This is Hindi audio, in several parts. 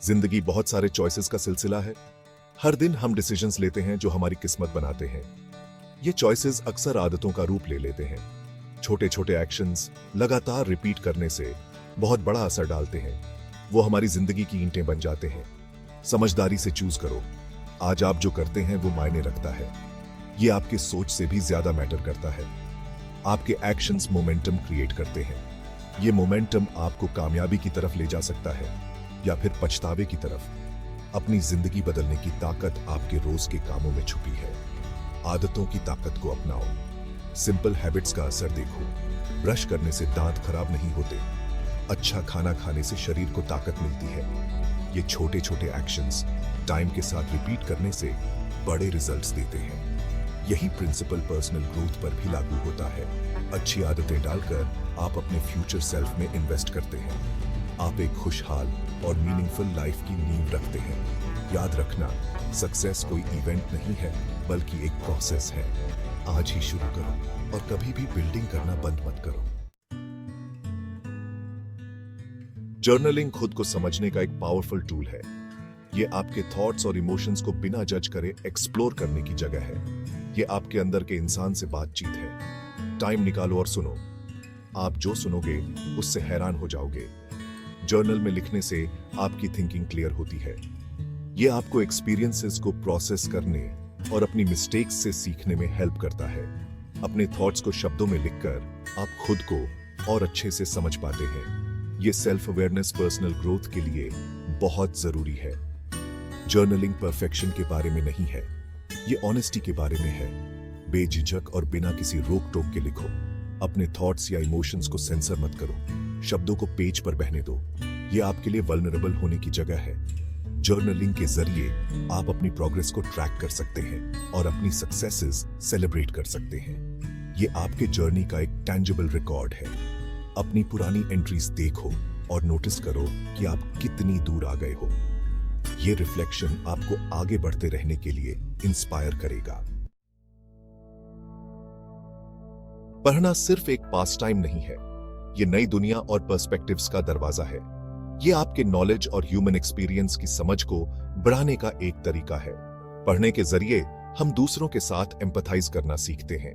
जिंदगी बहुत सारे चॉइसेस का सिलसिला है। हर दिन हम डिसीजंस लेते हैं जो हमारी किस्मत बनाते हैं। ये चॉइसेस अक्सर आदतों का रूप ले लेते हैं। छोटे छोटे एक्शंस लगातार रिपीट करने से बहुत बड़ा असर डालते हैं। वो हमारी जिंदगी की ईंटें बन जाते हैं। समझदारी से चूज करो। आज आप जो करते हैं वो मायने रखता है। ये आपके सोच से भी ज्यादा मैटर करता है। आपके एक्शंस मोमेंटम क्रिएट करते हैं। ये मोमेंटम आपको कामयाबी की तरफ ले जा सकता है या फिर पछतावे की तरफ। अपनी जिंदगी बदलने की ताकत आपके रोज के कामों में छुपी है। आदतों की ताकत को अपनाओ। सिंपल हैबिट्स का असर देखो। ब्रश करने से दांत खराब नहीं होते। अच्छा खाना खाने से शरीर को ताकत मिलती है। ये छोटे छोटे एक्शंस टाइम के साथ रिपीट करने से बड़े रिजल्ट्स देते हैं। यही प्रिंसिपल पर्सनल ग्रोथ पर भी लागू होता है। अच्छी आदतें डालकर आप अपने फ्यूचर सेल्फ में इन्वेस्ट करते हैं। आप एक खुशहाल और मीनिंगफुल लाइफ की नींव रखते हैं। याद रखना, सक्सेस कोई इवेंट नहीं है बल्कि एक प्रोसेस है। आज ही शुरू करो और कभी भी बिल्डिंग करना बंद मत करो। जर्नलिंग खुद को समझने का एक पावरफुल टूल है। ये आपके थॉट्स और इमोशंस को बिना जज करे एक्सप्लोर करने की जगह है। ये आपके अंदर के इंसान से बातचीत है। टाइम निकालो और सुनो। आप जो सुनोगे उससे हैरान हो जाओगे। जर्नल में लिखने से आपकी थिंकिंग क्लियर होती है। ये आपको एक्सपीरियंसेस को प्रोसेस करने और अपनी मिस्टेक्स से सीखने में हेल्प करता है। अपने थॉट्स को शब्दों में लिखकर आप खुद को और अच्छे से समझ पाते हैं। ये सेल्फ अवेयरनेस पर्सनल ग्रोथ के लिए बहुत जरूरी है। जर्नलिंग परफेक्शन के बारे में नहीं है, ये ऑनेस्टी के बारे में है। बेझिझक और बिना किसी रोक टोक के लिखो। अपने थॉट्स या इमोशंस को सेंसर मत करो। शब्दों को पेज पर बहने दो। ये आपके लिए वल्नरेबल होने की जगह है। जर्नलिंग के जरिए आप अपनी प्रोग्रेस को ट्रैक कर सकते हैं और अपनी सक्सेसेस सेलिब्रेट कर सकते हैं। ये आपके जर्नी का एक टेंजिबल रिकॉर्ड है। अपनी पुरानी एंट्रीज देखो और नोटिस करो कि आप कितनी दूर आ गए हो। ये रिफ्लेक्शन आपको आगे बढ़ते रहने के लिए इंस्पायर करेगा। पढ़ना सिर्फ एक पास टाइम नहीं है, ये नई दुनिया और पर्सपेक्टिव्स का दरवाजा है। ये आपके नॉलेज और ह्यूमन एक्सपीरियंस की समझ को बढ़ाने का एक तरीका है। पढ़ने के जरिए हम दूसरों के साथ एम्पैथाइज करना सीखते हैं।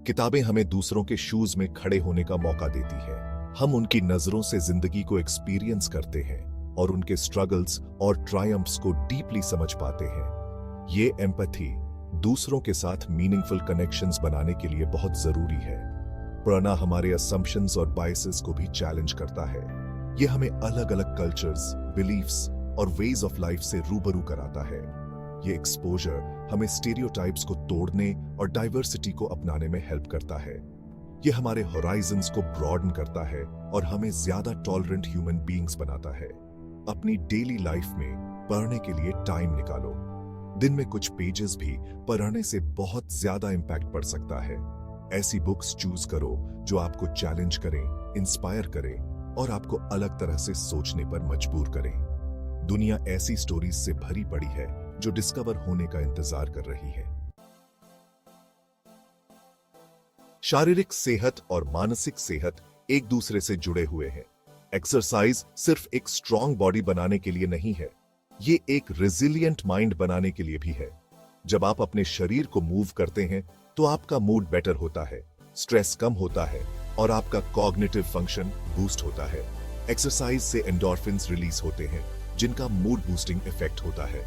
किताबें हमें दूसरों के शूज में खड़े होने का मौका देती है। हम उनकी नजरों से जिंदगी को एक्सपीरियंस करते हैं और उनके स्ट्रगल्स और ट्रायम्फ्स को डीपली समझ पाते हैं। ये एम्पैथी दूसरों के साथ मीनिंगफुल कनेक्शंस बनाने के लिए बहुत जरूरी है। पढ़ना हमारे असम्पशंस और बायसेस को भी चैलेंज करता है। ये हमें अलग अलग कल्चर्स, बिलीफ्स और वेज ऑफ लाइफ से रूबरू कराता है। ये एक्सपोजर हमें स्टीरियोटाइप्स को तोड़ने और डाइवर्सिटी को अपनाने में हेल्प करता है। ये हमारे होराइजन्स को ब्रॉडन करता है और हमें ज्यादा टॉलरेंट ह्यूमन बीइंग्स बनाता है। अपनी डेली लाइफ में पढ़ने के लिए टाइम निकालो। दिन में कुछ पेजेस भी पढ़ने से बहुत ज्यादा इंपैक्ट पड़ सकता है। ऐसी बुक्स चूज करो जो आपको चैलेंज करें, इंस्पायर करें और आपको अलग तरह से सोचने पर मजबूर करें। दुनिया ऐसी स्टोरीज से भरी पड़ी है जो डिस्कवर होने का इंतजार कर रही है। शारीरिक सेहत और मानसिक सेहत एक दूसरे से जुड़े हुए हैं। एक्सरसाइज सिर्फ एक स्ट्रॉन्ग बॉडी बनाने के लिए नहीं है, ये एक रेजिलिएंट माइंड बनाने के लिए भी है। जब आप अपने शरीर को मूव करते हैं तो आपका मूड बेटर होता है, स्ट्रेस कम होता है और आपका कॉग्निटिव फंक्शन बूस्ट होता है। एक्सरसाइज से एंडोर्फिन्स रिलीज होते हैं जिनका मूड बूस्टिंग इफेक्ट होता है।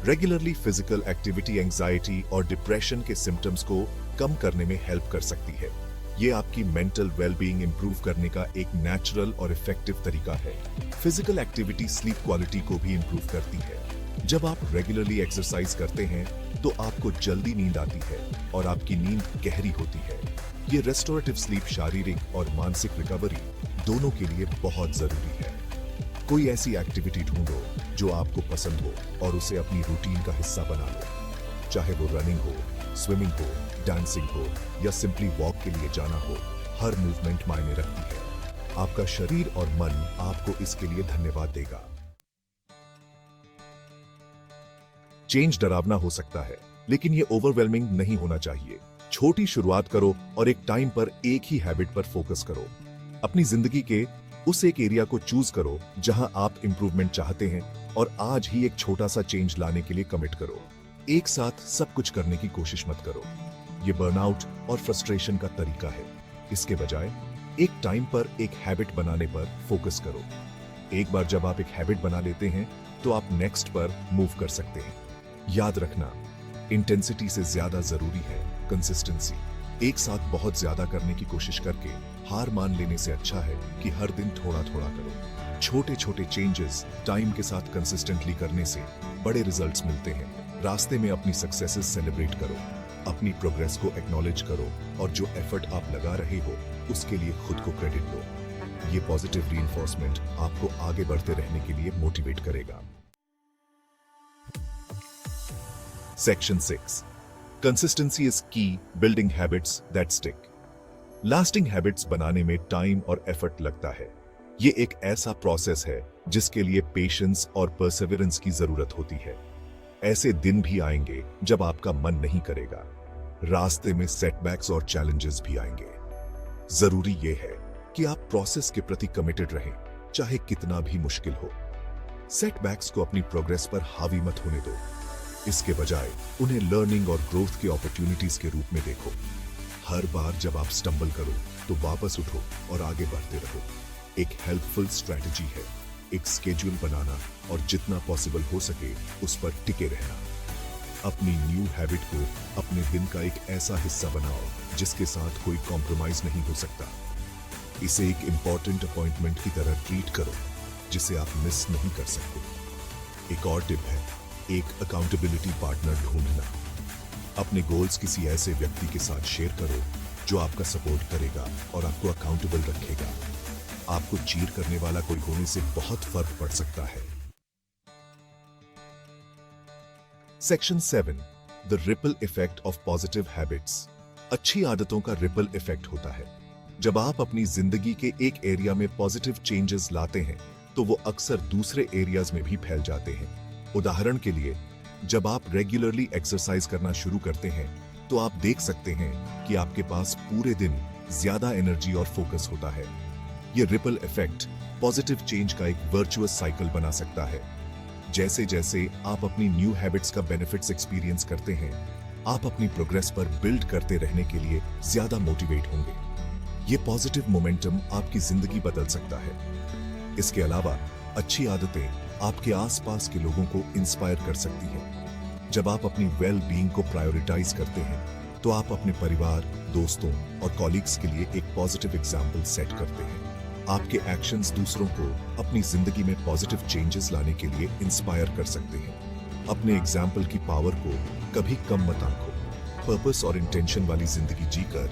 रेगुलरली फिजिकल एक्टिविटी एंजाइटी और डिप्रेशन के सिम्टम्स को कम करने में हेल्प कर सकती है। ये आपकी मेंटल वेलबीइंग इंप्रूव करने का एक नेचुरल और इफेक्टिव तरीका है। फिजिकल एक्टिविटी स्लीप क्वालिटी को भी इंप्रूव करती है। जब आप रेगुलरली एक्सरसाइज करते हैं तो आपको जल्दी नींद आती है और आपकी नींद गहरी होती है। ये रेस्टोरेटिव स्लीप शारीरिक और मानसिक रिकवरी दोनों के लिए बहुत जरूरी है। कोई ऐसी एक्टिविटी ढूंढो जो आपको पसंद हो और उसे अपनी रूटीन का हिस्सा बना लो। चाहे वो रनिंग हो, स्विमिंग हो, डांसिंग हो या सिंपली वॉक के लिए जाना हो, हर मूवमेंट मायने रखती है। आपका शरीर और मन आपको इसके लिए धन्यवाद देगा। चेंज डरावना हो सकता है, लेकिन ये ओवरवेलमिंग नहीं होना चाहिए। छोटी शुरुआत करो और एक टाइम पर एक ही हैबिट पर फोकस करो। अपनी जिंदगी के उस एक एरिया को चूज करो जहां आप इंप्रूवमेंट चाहते हैं और आज ही एक छोटा सा चेंज लाने के लिए कमिट करो। एक साथ सब कुछ करने की कोशिश मत करो। ये बर्नआउट और फ्रस्ट्रेशन का तरीका है। इसके बजाय एक टाइम पर एक हैबिट बनाने पर फोकस करो। एक बार जब आप एक हैबिट बना लेते हैं तो आप नेक्स्ट पर मूव कर सकते हैं। याद रखना, इंटेंसिटी से ज्यादा जरूरी है कंसिस्टेंसी। एक साथ बहुत ज्यादा करने की कोशिश करके हार मान लेने से अच्छा है कि हर दिन थोड़ा थोड़ा करो। छोटे छोटे चेंजेस टाइम के साथ कंसिस्टेंटली करने से बड़े रिजल्ट्स मिलते हैं। रास्ते में अपनी सक्सेसेस सेलिब्रेट करो, अपनी प्रोग्रेस को एक्नॉलेज करो और जो एफर्ट आप लगा रहे हो उसके लिए खुद को क्रेडिट दो। ये पॉजिटिव रीइंफोर्समेंट आपको आगे बढ़ते रहने के लिए मोटिवेट करेगा। सेक्शन 6, कंसिस्टेंसी इज की building habits that stick. Lasting habits बनाने में टाइम और एफर्ट लगता है। ये एक ऐसा प्रोसेस है जिसके लिए पेशेंस और परसेवरेंस की जरूरत होती है। ऐसे दिन भी आएंगे जब आपका मन नहीं करेगा। रास्ते में सेटबैक्स और चैलेंजेस भी आएंगे। जरूरी यह है कि आप प्रोसेस के प्रति कमिटेड रहें, चाहे कितना भी मुश्किल हो। सेटबैक्स को अपनी प्रोग्रेस पर हावी मत होने दो। इसके बजाय उन्हें लर्निंग और ग्रोथ के अपॉर्चुनिटीज के रूप में देखो। हर बार जब आप स्टंबल करो तो वापस उठो और आगे बढ़ते रहो। एक हेल्पफुल स्ट्रैटेजी है एक स्केड्यूल बनाना और जितना पॉसिबल हो सके उस पर टिके रहना। अपनी न्यू हैबिट को अपने दिन का एक ऐसा हिस्सा बनाओ जिसके साथ कोई कॉम्प्रोमाइज नहीं हो सकता। इसे एक इंपॉर्टेंट अपॉइंटमेंट की तरह ट्रीट करो जिसे आप मिस नहीं कर सकते। एक और टिप है एक अकाउंटेबिलिटी पार्टनर ढूंढना। अपने गोल्स किसी ऐसे व्यक्ति के साथ शेयर करो जो आपका सपोर्ट करेगा और आपको अकाउंटेबल रखेगा। आपको चीट करने वाला कोई होने से बहुत फर्क पड़ सकता है। Section 7, the ripple effect of positive habits. अच्छी आदतों का रिपल इफेक्ट होता है। जब आप अपनी जिंदगी के एक एरिया में पॉजिटिव चेंजेस लाते हैं तो वो अक्सर दूसरे एरियाज में भी फैल जाते हैं। उदाहरण के लिए, जब आप रेगुलरली एक्सरसाइज करना शुरू करते हैं तो आप देख सकते हैं कि आपके पास पूरे दिन ज्यादा एनर्जी और फोकस होता है। ये रिपल इफेक्ट पॉजिटिव चेंज का एक वर्चुअस साइकिल बना सकता है। जैसे जैसे आप अपनी न्यू हैबिट्स का बेनिफिट्स एक्सपीरियंस करते हैं, आप अपनी प्रोग्रेस पर बिल्ड करते रहने के लिए ज्यादा मोटिवेट होंगे। ये पॉजिटिव मोमेंटम आपकी जिंदगी बदल सकता है। इसके अलावा अच्छी आदतें आपके आसपास के लोगों को इंस्पायर कर सकती हैं। जब आप अपनी वेल बीइंग को प्रायोरिटाइज करते हैं तो आप अपने परिवार, दोस्तों और कॉलीग्स के लिए एक पॉजिटिव एग्जाम्पल सेट करते हैं। आपके एक्शंस दूसरों को अपनी जिंदगी में पॉजिटिव चेंजेस लाने के लिए इंस्पायर कर सकते हैं। अपने एग्जाम्पल की पावर को कभी कम मत आंको। पर्पस और इंटेंशन वाली जिंदगी जीकर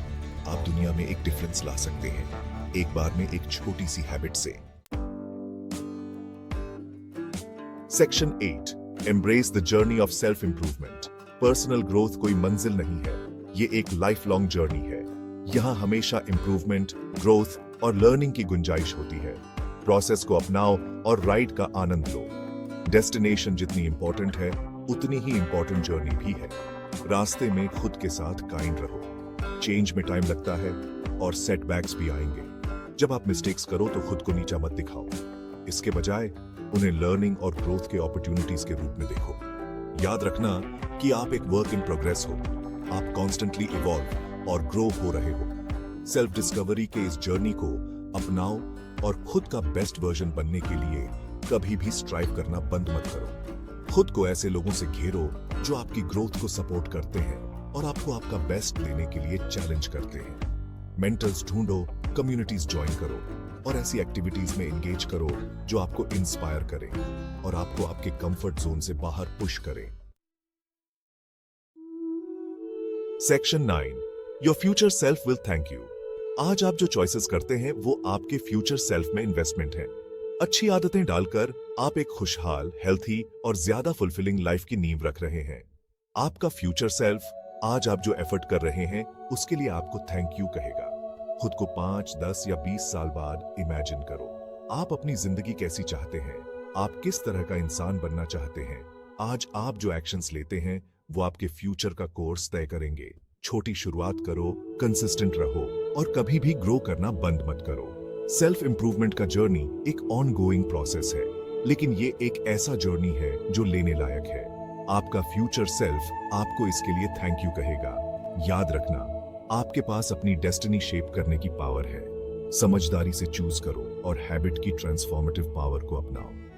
आप दुनिया में एक डिफरेंस ला सकते हैं, एक बार में एक छोटी सी हैबिट से। Section 8, embrace the journey of self improvement. Personal growth कोई मंजिल नहीं है, ये एक लाइफ लॉन्ग जर्नी है। यहाँ हमेशा इंप्रूवमेंट, ग्रोथ और लर्निंग की गुंजाइश होती है। प्रोसेस को अपनाओ और राइड का आनंद लो। डेस्टिनेशन जितनी इंपॉर्टेंट है उतनी ही इंपॉर्टेंट जर्नी भी है। रास्ते में खुद के साथ काइंड रहो। चेंज में टाइम लगता है और सेटबैक्स भी आएंगे। जब आप मिस्टेक्स करो तो खुद को नीचा मत दिखाओ। इसके बजाय उन्हें लर्निंग और ग्रोथ के अपॉर्चुनिटीज के रूप में देखो। याद रखना कि आप एक वर्क इन प्रोग्रेस हो। आप कॉन्स्टेंटली इवॉल्व और ग्रो हो रहे हो। सेल्फ डिस्कवरी के इस जर्नी को अपनाओ और खुद का बेस्ट वर्जन बनने के लिए कभी भी स्ट्राइव करना बंद मत करो। खुद को ऐसे लोगों से घेरो जो आपकी ग्रोथ को सपोर्ट करते हैं और आपको आपका बेस्ट देने के लिए चैलेंज करते हैं। मेंटर्स ढूंढो, कम्युनिटीज ज्वाइन करो और ऐसी एक्टिविटीज में एंगेज करो जो आपको इंस्पायर करें और आपको आपके कंफर्ट जोन से बाहर पुश करें। Section 9, your future self will thank you. आज आप जो चॉइसेस करते हैं वो आपके फ्यूचर सेल्फ में इन्वेस्टमेंट है। अच्छी आदतें डालकर आप एक खुशहाल, हेल्थी और ज्यादा फुलफिलिंग लाइफ की नींव रख रहे हैं। आपका फ्यूचर सेल्फ आज आप जो एफर्ट कर रहे हैं उसके लिए आपको थैंक यू कहेगा। खुद को 5, 10 या 20 साल बाद इमेजिन करो। आप अपनी जिंदगी कैसी चाहते हैं, आप किस तरह का इंसान बनना चाहते हैं। आज आप जो एक्शंस लेते हैं वो आपके फ्यूचर का कोर्स तय करेंगे। छोटी शुरुआत करो, कंसिस्टेंट रहो और कभी भी ग्रो करना बंद मत करो। सेल्फ इंप्रूवमेंट का जर्नी एक ऑन गोइंग प्रोसेस है, लेकिन ये एक ऐसा जर्नी है जो लेने लायक है। आपका फ्यूचर सेल्फ आपको इसके लिए थैंक यू कहेगा। याद रखना, आपके पास अपनी डेस्टिनी शेप करने की पावर है। समझदारी से चूज करो और हैबिट की ट्रांसफॉर्मेटिव पावर को अपनाओ।